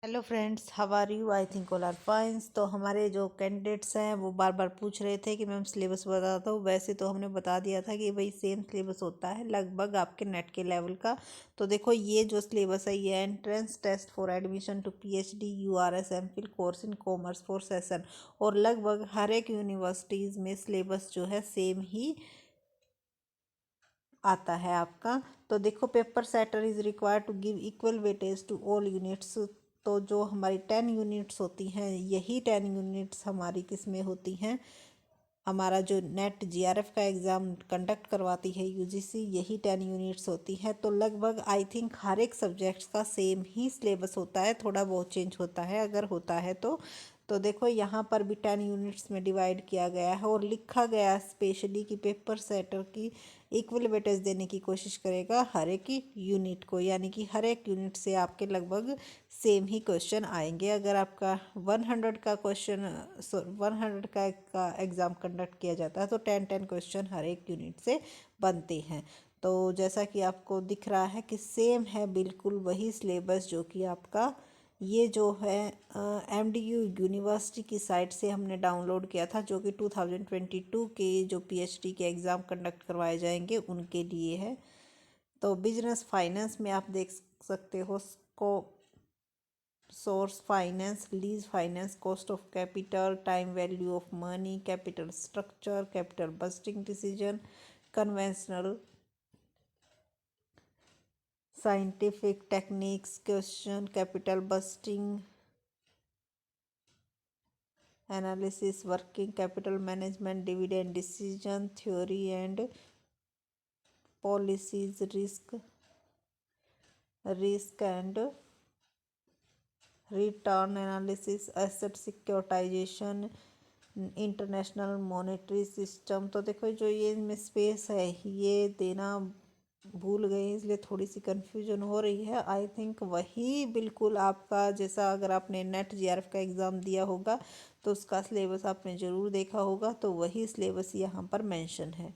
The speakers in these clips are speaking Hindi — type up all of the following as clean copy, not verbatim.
Hello friends, how are you? I think all are fines. तो हमारे जो कैंडिडेट्स हैं वो बार बार पूछ रहे थे कि मैम सिलेबस बता दो। वैसे तो हमने बता दिया था कि भाई सेम सिलेबस होता है लगभग आपके नेट के लेवल का। तो देखो ये जो सिलेबस है ये entrance test for admission to PhD URS MPhil course in commerce for session, और लगभग हर एक यूनिवर्सिटीज़ में सिलेबस जो है सेम ही आता है आपका। तो देखो paper setter is required to give equal weightage to all units. तो जो हमारी 10 यूनिट्स होती हैं यही 10 यूनिट्स हमारी किस में होती हैं, हमारा जो नेट जीआरएफ का एग्ज़ाम कंडक्ट करवाती है यूजीसी, यही 10 यूनिट्स होती है। तो लगभग आई थिंक हर एक सब्जेक्ट्स का सेम ही सिलेबस होता है, थोड़ा बहुत चेंज होता है अगर होता है तो देखो यहाँ पर भी 10 यूनिट्स में डिवाइड किया गया है और लिखा गया स्पेशली कि पेपर सेटर की इक्वल वेटेज देने की कोशिश करेगा हर एक यूनिट को, यानी कि हर एक यूनिट से आपके लगभग सेम ही क्वेश्चन आएंगे। अगर आपका 100 का क्वेश्चन 100 का एग्ज़ाम कंडक्ट किया जाता है तो 10 क्वेश्चन हर एक यूनिट से बनते हैं। तो जैसा कि आपको दिख रहा है कि सेम है बिल्कुल वही सिलेबस जो कि आपका ये जो है एमडीयू यूनिवर्सिटी की साइट से हमने डाउनलोड किया था, जो कि 2022 के जो पीएचडी के एग्ज़ाम कंडक्ट करवाए जाएंगे उनके लिए है। तो बिजनेस फाइनेंस में आप देख सकते हो को source finance, lease finance, cost of capital, time value of money, capital structure, capital budgeting decision, conventional scientific techniques question, capital budgeting analysis, working capital management, dividend decision theory and policies, risk and return analysis, asset securitisation, international monetary system. तो देखो जो ये इनमें स्पेस है ये देना भूल गए इसलिए थोड़ी सी कन्फ्यूजन हो रही है। आई थिंक वही बिल्कुल आपका जैसा अगर आपने नेट जीआरएफ का एग्ज़ाम दिया होगा तो उसका सिलेबस आपने ज़रूर देखा होगा, तो वही सिलेबस यहाँ पर मेंशन है।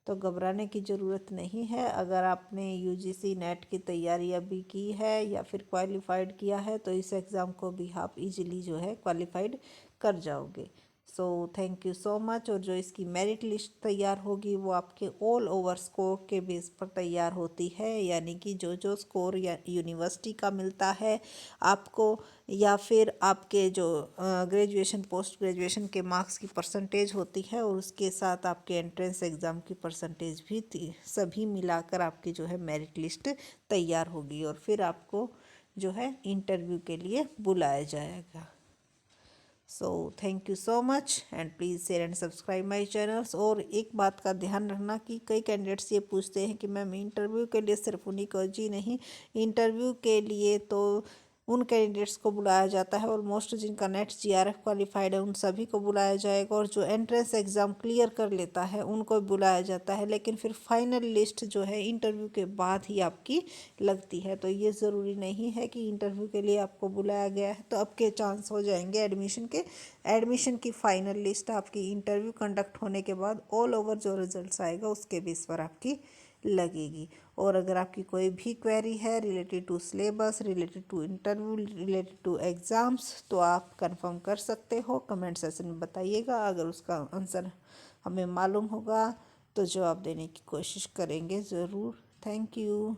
तो घबराने की ज़रूरत नहीं है। अगर आपने यूजीसी नेट की तैयारी अभी की है या फिर क्वालिफाइड किया है तो इस एग्ज़ाम को भी आप इजीली जो है क्वालिफाइड कर जाओगे। So thank you so much. और जो इसकी मेरिट लिस्ट तैयार होगी वो आपके ऑल ओवर स्कोर के बेस पर तैयार होती है, यानी कि जो जो स्कोर या यूनिवर्सिटी का मिलता है आपको, या फिर आपके जो ग्रेजुएशन पोस्ट ग्रेजुएशन के मार्क्स की परसेंटेज होती है और उसके साथ आपके एंट्रेंस एग्ज़ाम की परसेंटेज भी सभी मिलाकर आपकी जो है मेरिट लिस्ट तैयार होगी और फिर आपको जो है इंटरव्यू के लिए बुलाया जाएगा। So thank you so much and please share and subscribe my channels. और एक बात का ध्यान रखना कि कई कैंडिडेट्स ये पूछते हैं कि मैम इंटरव्यू के लिए सिर्फ उन्हीं को, जी नहीं, इंटरव्यू के लिए तो उन कैंडिडेट्स को बुलाया जाता है ऑलमोस्ट जिनका नेट जीआरएफ क्वालिफाइड है उन सभी को बुलाया जाएगा, और जो एंट्रेंस एग्ज़ाम क्लियर कर लेता है उनको बुलाया जाता है। लेकिन फिर फाइनल लिस्ट जो है इंटरव्यू के बाद ही आपकी लगती है। तो ये ज़रूरी नहीं है कि इंटरव्यू के लिए आपको बुलाया गया है तो आपके चांस हो जाएंगे एडमिशन के। एडमिशन की फ़ाइनल लिस्ट आपकी इंटरव्यू कंडक्ट होने के बाद ऑल ओवर जो रिजल्ट्स आएगा उसके बेस पर आपकी लगेगी। और अगर आपकी कोई भी क्वेरी है related to syllabus, related to interview, related to exams, तो आप कंफर्म कर सकते हो, कमेंट सेक्शन में बताइएगा। अगर उसका आंसर हमें मालूम होगा तो जवाब देने की कोशिश करेंगे ज़रूर। Thank you.